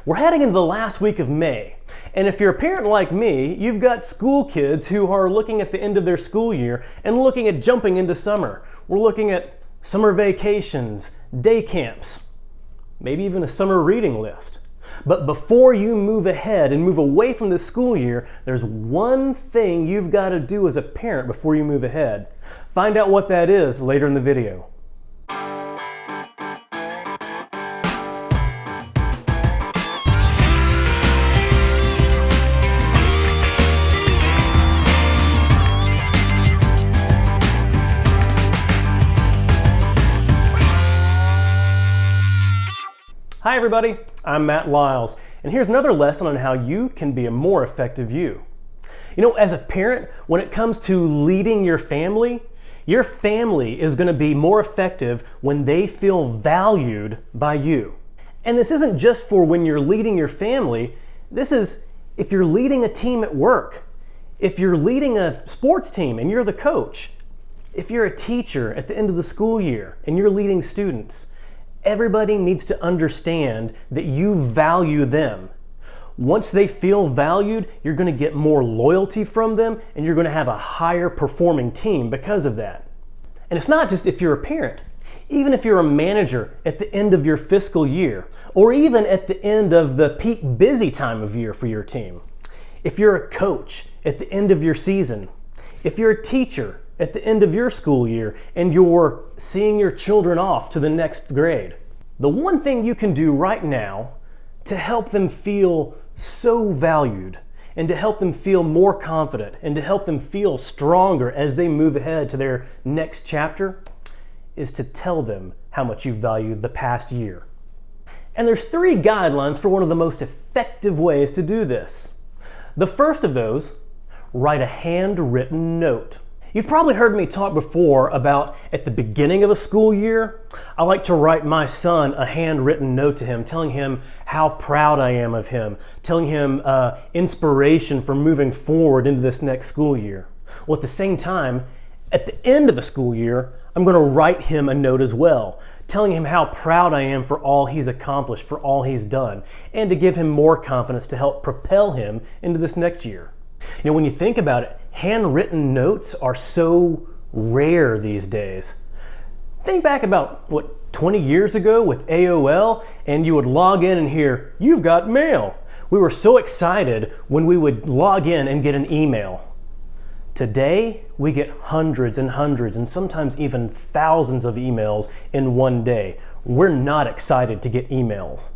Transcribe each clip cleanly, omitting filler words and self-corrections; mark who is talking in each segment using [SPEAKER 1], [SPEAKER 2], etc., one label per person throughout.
[SPEAKER 1] We're heading into the last week of May, and if you're a parent like me, you've got school kids who are looking at the end of their school year and looking at jumping into summer. We're looking at summer vacations, day camps, maybe even a summer reading list. But before you move ahead and move away from the school year, there's one thing you've got to do as a parent before you move ahead. Find out what that is later in the video. Hi everybody, I'm Matt Lyles, and here's another lesson on how you can be a more effective you. You know, as a parent, when it comes to leading your family is going to be more effective when they feel valued by you. And this isn't just for when you're leading your family, this is if you're leading a team at work, if you're leading a sports team and you're the coach, if you're a teacher at the end of the school year and you're leading students. Everybody needs to understand that you value them. Once they feel valued, you're going to get more loyalty from them and you're going to have a higher performing team because of that. And it's not just if you're a parent. Even if you're a manager at the end of your fiscal year, or even at the end of the peak busy time of year for your team. If you're a coach at the end of your season, if you're a teacher at the end of your school year and you're seeing your children off to the next grade. The one thing you can do right now to help them feel so valued and to help them feel more confident and to help them feel stronger as they move ahead to their next chapter is to tell them how much you value the past year. And there's 3 guidelines for one of the most effective ways to do this. The first of those, write a handwritten note. You've probably heard me talk before about at the beginning of a school year, I like to write my son a handwritten note to him, telling him how proud I am of him, telling him inspiration for moving forward into this next school year. Well, at the same time, at the end of a school year, I'm going to write him a note as well, telling him how proud I am for all he's accomplished, for all he's done, and to give him more confidence to help propel him into this next year. You know, when you think about it, handwritten notes are so rare these days. Think back about, 20 years ago with AOL, and you would log in and hear, "You've got mail." We were so excited when we would log in and get an email. Today, we get hundreds and hundreds and sometimes even thousands of emails in one day. We're not excited to get emails.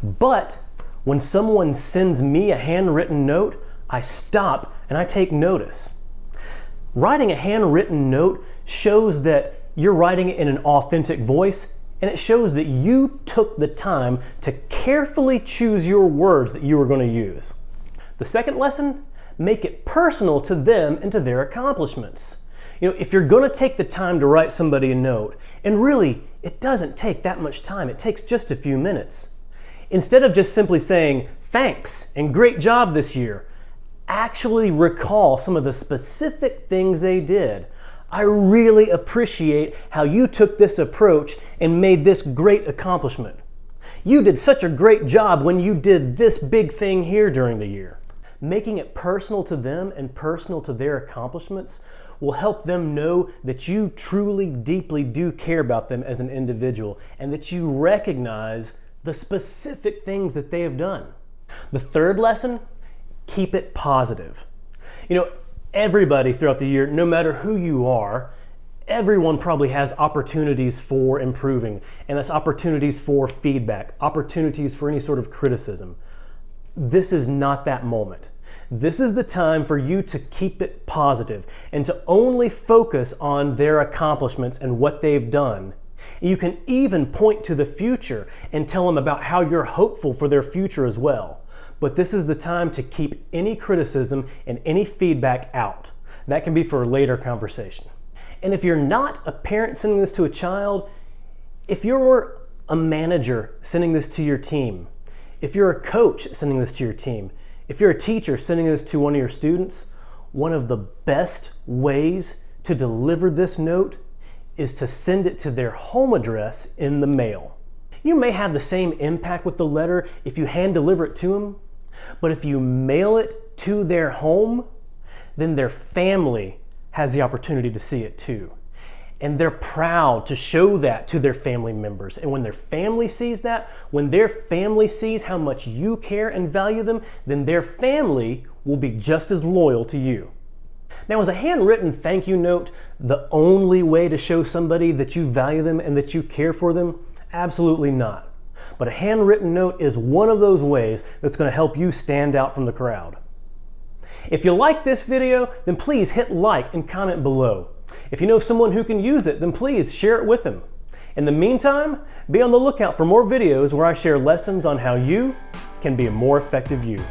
[SPEAKER 1] But when someone sends me a handwritten note, I stop and I take notice. Writing a handwritten note shows that you're writing it in an authentic voice, and it shows that you took the time to carefully choose your words that you were going to use. The second lesson, make it personal to them and to their accomplishments. You know, if you're going to take the time to write somebody a note, and really, it doesn't take that much time, it takes just a few minutes. Instead of just simply saying, "Thanks and great job this year," actually recall some of the specific things they did. I really appreciate how you took this approach and made this great accomplishment. You did such a great job when you did this big thing here during the year. Making it personal to them and personal to their accomplishments will help them know that you truly, deeply do care about them as an individual and that you recognize the specific things that they have done. The third lesson, keep it positive. You know, everybody throughout the year, no matter who you are, everyone probably has opportunities for improving, and that's opportunities for feedback, opportunities for any sort of criticism. This is not that moment. This is the time for you to keep it positive and to only focus on their accomplishments and what they've done. You can even point to the future and tell them about how you're hopeful for their future as well. But this is the time to keep any criticism and any feedback out. That can be for a later conversation. And if you're not a parent sending this to a child, if you're a manager sending this to your team, if you're a coach sending this to your team, if you're a teacher sending this to one of your students, one of the best ways to deliver this note is to send it to their home address in the mail. You may have the same impact with the letter if you hand deliver it to them, but if you mail it to their home, then their family has the opportunity to see it too. And they're proud to show that to their family members. And when their family sees that, when their family sees how much you care and value them, then their family will be just as loyal to you. Now, is a handwritten thank you note the only way to show somebody that you value them and that you care for them? Absolutely not. But a handwritten note is one of those ways that's going to help you stand out from the crowd. If you like this video, then please hit like and comment below. If you know someone who can use it, then please share it with them. In the meantime, be on the lookout for more videos where I share lessons on how you can be a more effective you.